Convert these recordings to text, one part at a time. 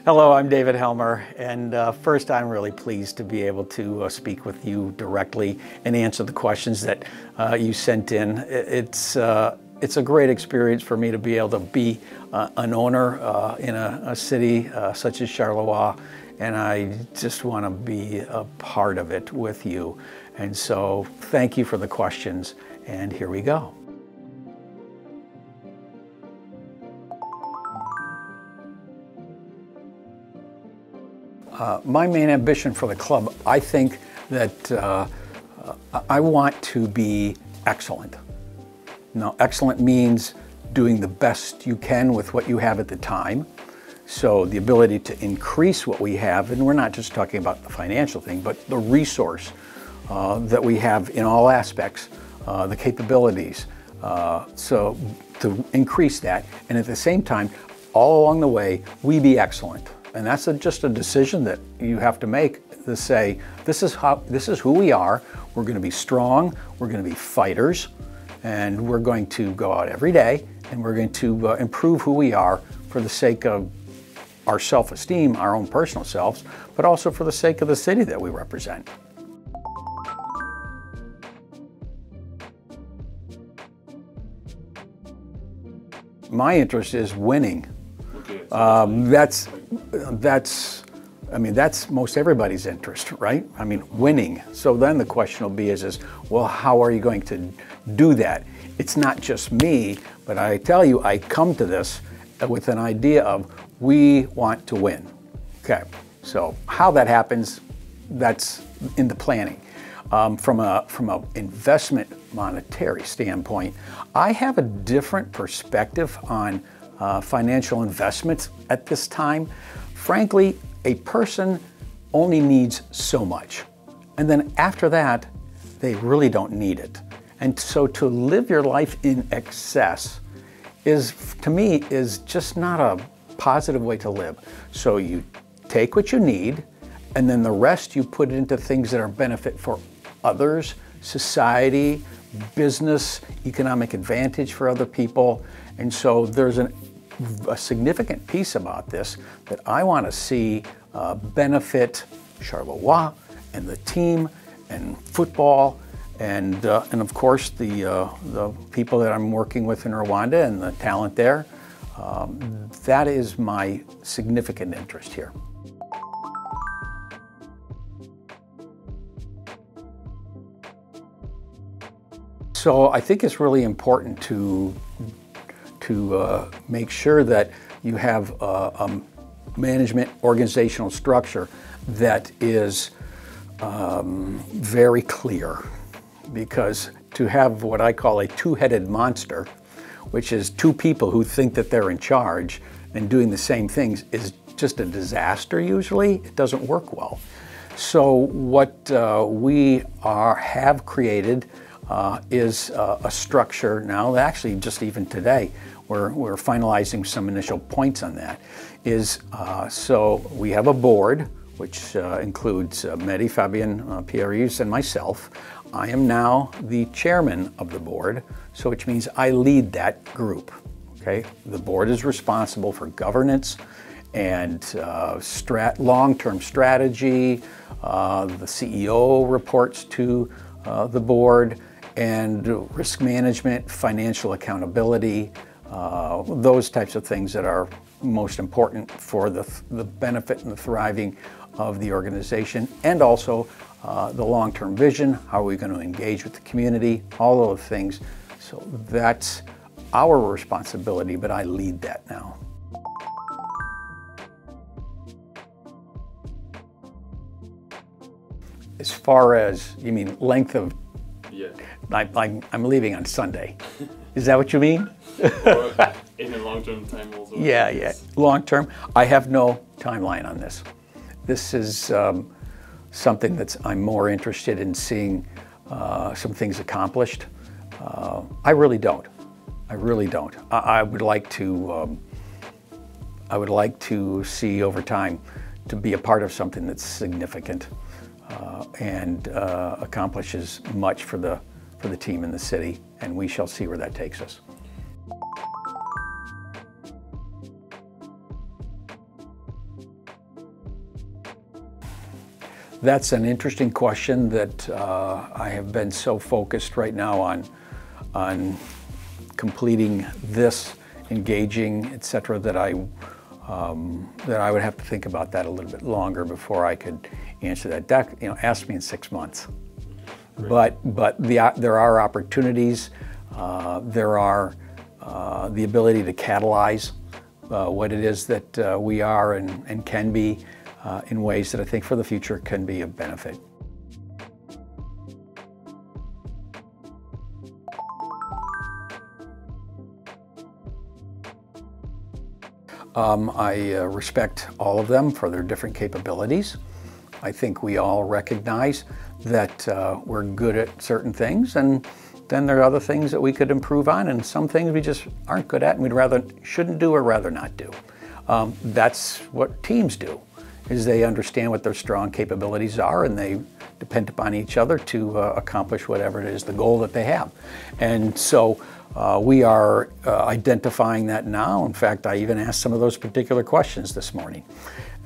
Hello, I'm David Helmer, and first I'm really pleased to be able to speak with you directly and answer the questions that you sent in. It's a great experience for me to be able to be an owner in a city such as Charleroi, and I just want to be a part of it with you. And so thank you for the questions, and here we go. My main ambition for the club, I think that I want to be excellent. Now, excellent means doing the best you can with what you have at the time. So the ability to increase what we have, and we're not just talking about the financial thing, but the resource that we have in all aspects, the capabilities. So to increase that, and at the same time, all along the way, we be excellent. And that's just a decision that you have to make to say, this is who we are. We're going to be strong. We're going to be fighters. And we're going to go out every day and we're going to improve who we are for the sake of our self-esteem, our own personal selves, but also for the sake of the city that we represent. My interest is winning. That's most everybody's interest, right? I mean, winning. So then the question will be is, well, how are you going to do that? It's not just me, but I tell you, I come to this with an idea of we want to win. Okay, so how that happens, that's in the planning. From a investment monetary standpoint, I have a different perspective on financial investments at this time. Frankly, a person only needs so much. And then after that, they really don't need it. And so to live your life in excess is, to me, is just not a positive way to live. So you take what you need, and then the rest you put into things that are benefit for others, society, business, economic advantage for other people. And so there's a significant piece about this that I want to see benefit Charleroi and the team and football and of course the people that I'm working with in Rwanda and the talent there. That is my significant interest here. So I think it's really important to make sure that you have a management organizational structure that is very clear, because to have what I call a two-headed monster, which is two people who think that they're in charge and doing the same things, is just a disaster usually. It doesn't work well. So what we have created is a structure now, actually just even today, we're finalizing some initial points on that, so we have a board which includes Mehdi, Fabien, and myself. I am now the chairman of the board, so which means I lead that group. Okay, the board is responsible for governance and long-term strategy. The CEO reports to the board, and risk management, financial accountability, those types of things that are most important for the benefit and the thriving of the organization, and also the long-term vision, how are we going to engage with the community, all those things. So that's our responsibility, but I lead that now. As far as, you mean length of, yeah. I'm leaving on Sunday. Is that what you mean? Or in a long-term time also. Yeah. Long-term. I have no timeline on this. This is something that I'm more interested in seeing some things accomplished. I really don't. I would like to see over time to be a part of something that's significant and accomplishes much for the team in the city, and we shall see where that takes us. That's an interesting question that I have been so focused right now on completing this, engaging, etc., that I would have to think about that a little bit longer before I could answer that. Ask me in 6 months. Right. But there are opportunities. There are the ability to catalyze what it is that we are and can be in ways that I think for the future can be of benefit. I respect all of them for their different capabilities. I think we all recognize that we're good at certain things, and then there are other things that we could improve on, and some things we just aren't good at and shouldn't do or rather not do. That's what teams do, is they understand what their strong capabilities are and they depend upon each other to accomplish whatever it is, the goal that they have. And so we are identifying that now. In fact, I even asked some of those particular questions this morning.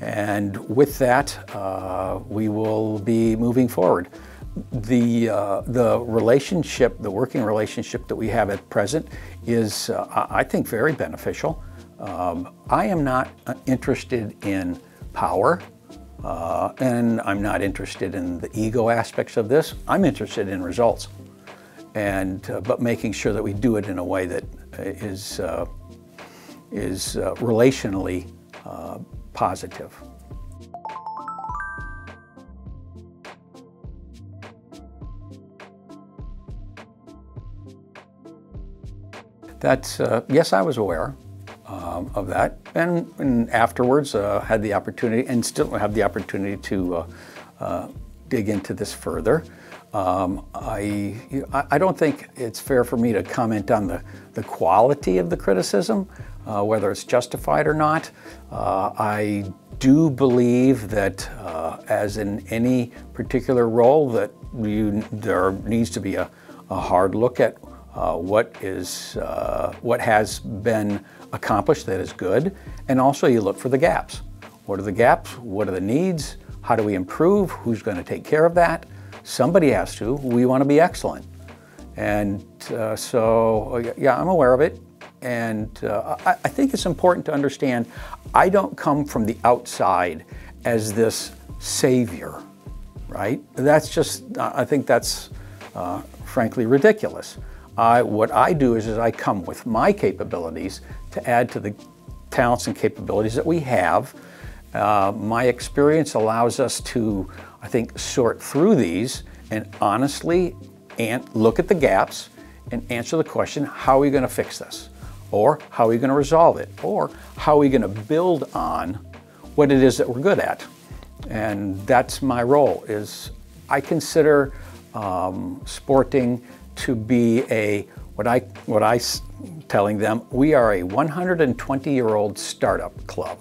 And with that, we will be moving forward. The relationship, the working relationship that we have at present is, I think, very beneficial. I am not interested in power, and I'm not interested in the ego aspects of this. I'm interested in results, but making sure that we do it in a way that is relationally positive. That's yes, I was aware of that, and afterwards had the opportunity, and still have the opportunity to dig into this further. I don't think it's fair for me to comment on the quality of the criticism, whether it's justified or not. I do believe that, as in any particular role, that there needs to be a hard look at what has been accomplished that is good, and also you look for the gaps. What are the gaps? What are the needs? How do we improve? Who's going to take care of that? Somebody has to. We want to be excellent. And so, yeah, I'm aware of it. And I think it's important to understand, I don't come from the outside as this savior, right? That's just, I think that's frankly ridiculous. What I do is I come with my capabilities to add to the talents and capabilities that we have. My experience allows us to, I think, sort through these and honestly look at the gaps and answer the question, how are we going to fix this? Or how are we going to resolve it? Or how are we going to build on what it is that we're good at? And that's my role. I consider sporting to be what I telling them, we are a 120-year-old startup club.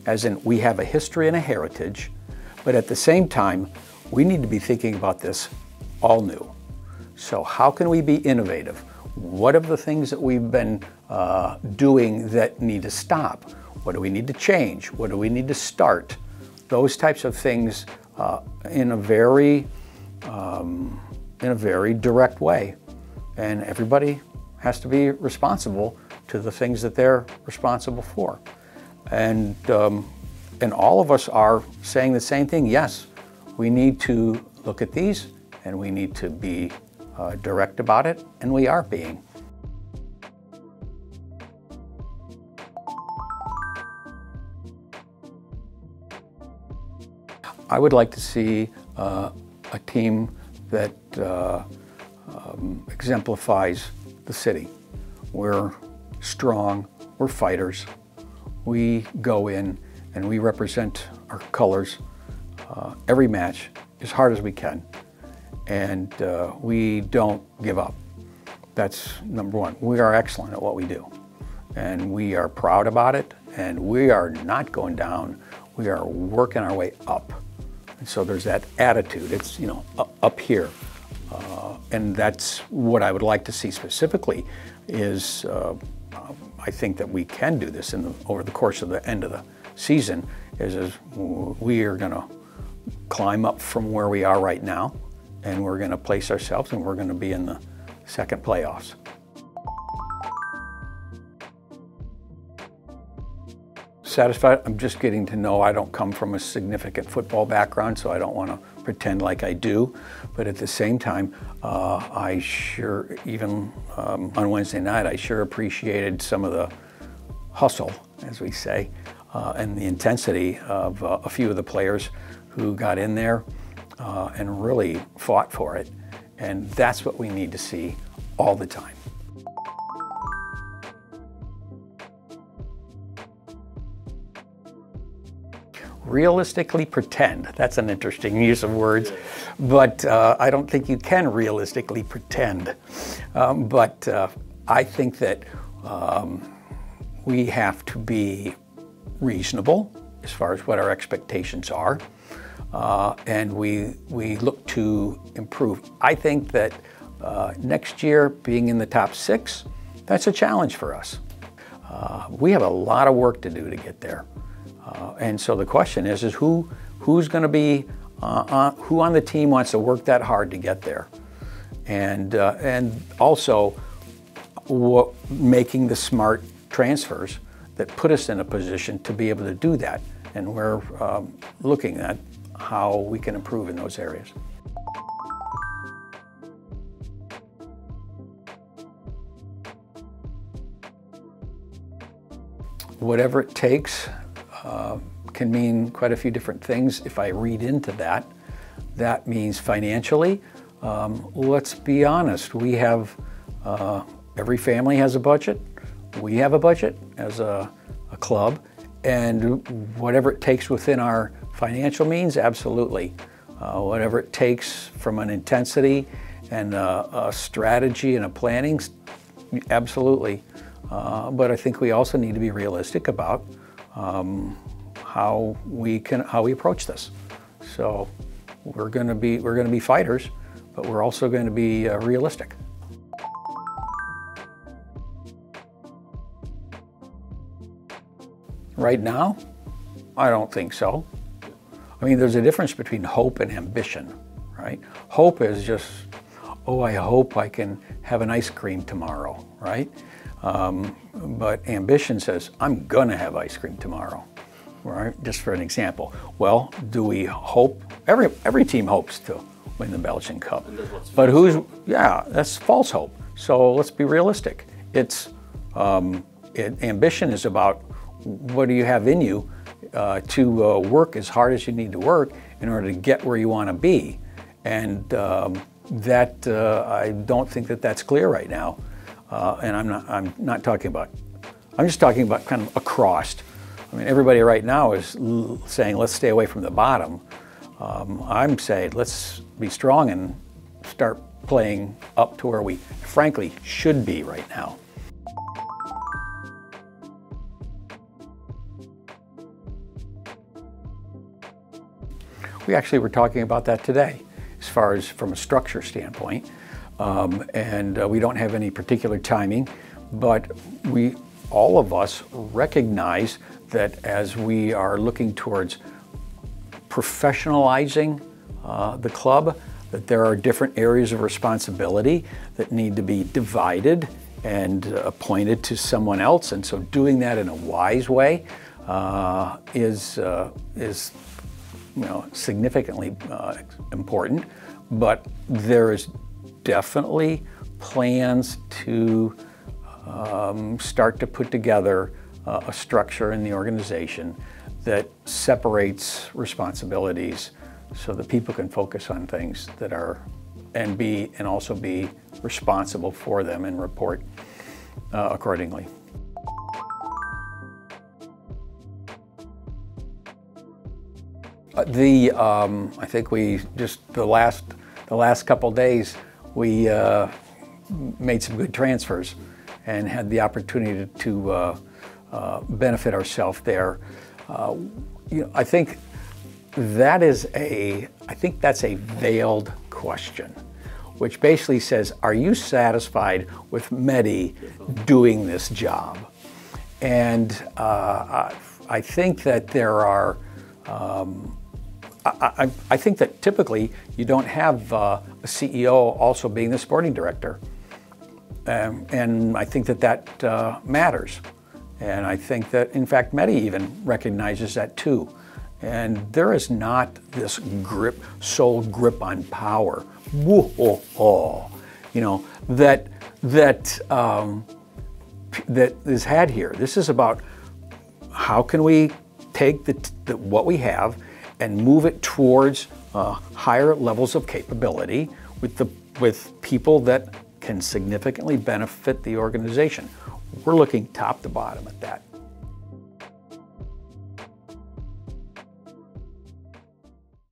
As in, we have a history and a heritage, but at the same time, we need to be thinking about this all new. So how can we be innovative? What are the things that we've been doing that need to stop? What do we need to change? What do we need to start? Those types of things in a very direct way. And everybody has to be responsible to the things that they're responsible for. And all of us are saying the same thing. Yes, we need to look at these and we need to be direct about it, and we are being. I would like to see a team that exemplifies the city. We're strong, we're fighters. We go in and we represent our colors every match as hard as we can. And we don't give up. That's number one. We are excellent at what we do. And we are proud about it. And we are not going down. We are working our way up. And so there's that attitude. It's, up here. And that's what I would like to see specifically is, I think that we can do this over the course of the end of the season, is we are going to climb up from where we are right now, and we're going to place ourselves, and we're going to be in the second playoffs. Satisfied? I'm just getting to know. I don't come from a significant football background, so I don't want to pretend like I do. But at the same time, I sure, even on Wednesday night, I sure appreciated some of the hustle, as we say, and the intensity of a few of the players who got in there and really fought for it. And that's what we need to see all the time. Realistically pretend. That's an interesting use of words, but I don't think you can realistically pretend. But I think that we have to be reasonable as far as what our expectations are, and we look to improve. I think that next year, being in the top 6, that's a challenge for us. We have a lot of work to do to get there. And so the question is who's going to be, who on the team wants to work that hard to get there? And also making the smart transfers that put us in a position to be able to do that. And we're looking at how we can improve in those areas. Whatever it takes can mean quite a few different things. If I read into that, that means financially. Let's be honest, we have, every family has a budget. We have a budget as a club, and whatever it takes within our financial means, absolutely. Whatever it takes from an intensity and a strategy and a planning, absolutely. But I think we also need to be realistic about how we approach this. So we're going to be fighters, but we're also going to be realistic. Right now, I don't think so. I mean, there's a difference between hope and ambition, right? Hope is just, oh, I hope I can have an ice cream tomorrow, right? But ambition says, I'm gonna have ice cream tomorrow, right? Just for an example. Well, do we hope? Every team hopes to win the Belgian Cup. But that's false hope. So let's be realistic. Ambition is about what do you have in you to work as hard as you need to work in order to get where you wanna be. And I don't think that that's clear right now. And I'm not talking about, I'm just talking about kind of across. I mean, everybody right now is saying, let's stay away from the bottom. I'm saying, let's be strong and start playing up to where we frankly should be right now. We actually were talking about that today, as far as from a structure standpoint. We don't have any particular timing, but all of us recognize that as we are looking towards professionalizing the club, that there are different areas of responsibility that need to be divided and appointed to someone else. And so doing that in a wise way is significantly important. But there is definitely plans to start to put together a structure in the organization that separates responsibilities so that people can focus on things that are and also be responsible for them and report accordingly. I think we just the last couple days we made some good transfers and had the opportunity to benefit ourselves there. I think that's a veiled question, which basically says, are you satisfied with Mehdi doing this job? And I think that there are I think that typically you don't have a CEO also being the sporting director. And I think that matters. And I think that, in fact, Mehdi even recognizes that too. And there is not this sole grip on power, that is had here. This is about how can we take what we have and move it towards higher levels of capability with people that can significantly benefit the organization. We're looking top to bottom at that.